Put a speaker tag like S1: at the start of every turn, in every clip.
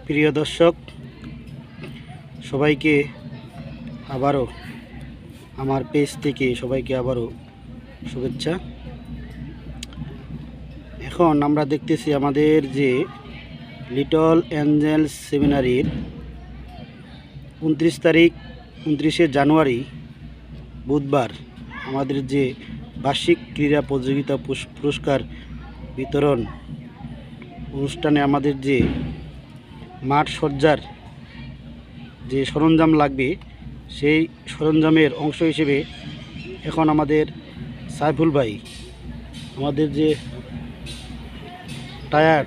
S1: প্রিয় দর্শক, সবাইকে আবারও আমার পেজ থেকে সবাইকে আবারও শুভেচ্ছা। এখন আমরা দেখতেছি আমাদের যে লিটল এঞ্জেলস সেমিনারির 29শে জানুয়ারি বুধবার আমাদের যে বার্ষিক ক্রীড়া প্রতিযোগিতা পুরস্কার বিতরণ অনুষ্ঠানে আমাদের যে মাঠ সজ্জার যে সরঞ্জাম লাগবে সেই সরঞ্জামের অংশ হিসেবে এখন আমাদের সাইফুল ভাই আমাদের যে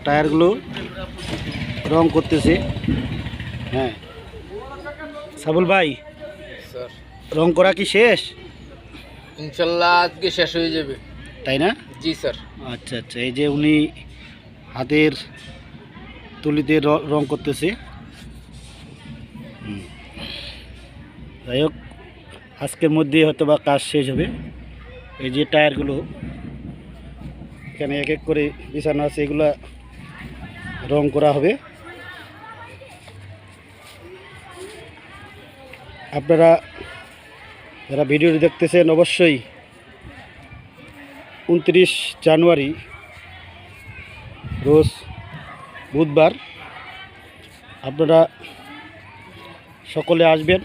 S1: টায়ারগুলো রং করতেছে। হ্যাঁ সাইফুল ভাই,
S2: স্যার
S1: রং করা কি শেষ?
S2: ইনশাল্লাহ আজকে শেষ হয়ে যাবে।
S1: তাই না?
S2: জি স্যার।
S1: আচ্ছা আচ্ছা, এই যে উনি হাতের তুলিতে রং করতেছে। যাই হোক, আজকের মধ্যে হয়তো বা কাজ শেষ হবে। এই যে টায়ারগুলো এখানে এক এক করে বিছানো আছে, এগুলা রং করা হবে। আপনারা যারা ভিডিওটি দেখতেছেন অবশ্যই 29 জানুয়ারি রোজ বুধবার আপনারা সকলে আসবেন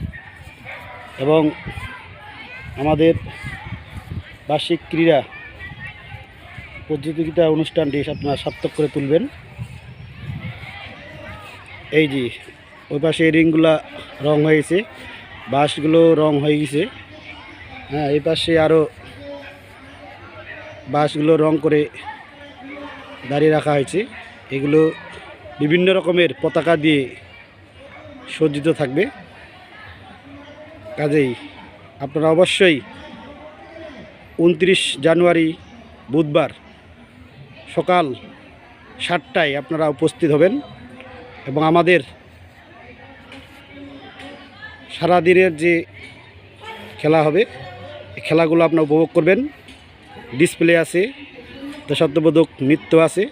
S1: এবং আমাদের বার্ষিক ক্রীড়া প্রতিযোগিতা অনুষ্ঠানটি আপনারা সার্থক করে তুলবেন। এই যে ওই পাশে রিংগুলা রং হয়েছে, বাঁশগুলো রং হয়ে গেছে। হ্যাঁ, এই পাশে আরও বাঁশগুলো রং করে দাঁড়িয়ে রাখা হয়েছে। এগুলো বিভিন্ন রকমের পতাকা দিয়ে সজ্জিত থাকবে। কাজেই আপনারা অবশ্যই 29 জানুয়ারি বুধবার সকাল 7টায় আপনারা উপস্থিত হবেন এবং আমাদের সারাদিনের যে খেলা হবে এই খেলাগুলো আপনারা উপভোগ করবেন। ডিসপ্লে আছে, দেশাত্মবোধক নৃত্য আছে,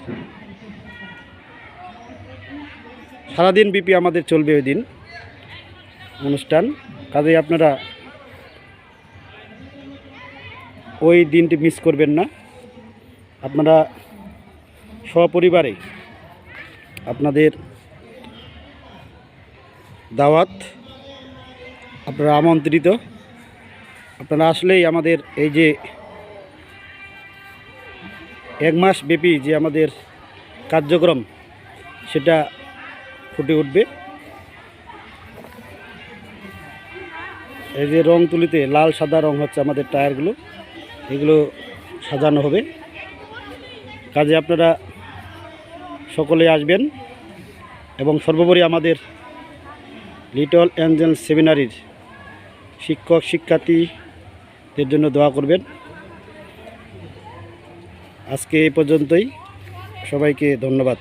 S1: সারাদিন ব্যাপী আমাদের চলবে ওই দিন অনুষ্ঠান। কাজেই আপনারা ওই দিনটি মিস করবেন না। আপনারা সপরিবারে আপনাদের দাওয়াত, আপনারা আমন্ত্রিত। আপনারা আসলেই আমাদের এই যে 1 মাস ব্যাপী যে আমাদের কার্যক্রম সেটা ফুটে উঠবে। এই যে রং তুলিতে লাল সাদা রং হচ্ছে আমাদের টায়ারগুলো, এগুলো সাজানো হবে। কাজে আপনারা সকলে আসবেন এবং সর্বোপরি আমাদের লিটল এঞ্জেলস সেমিনারির শিক্ষক শিক্ষার্থীদের জন্য দোয়া করবেন। আজকে এই পর্যন্তই, সবাইকে ধন্যবাদ।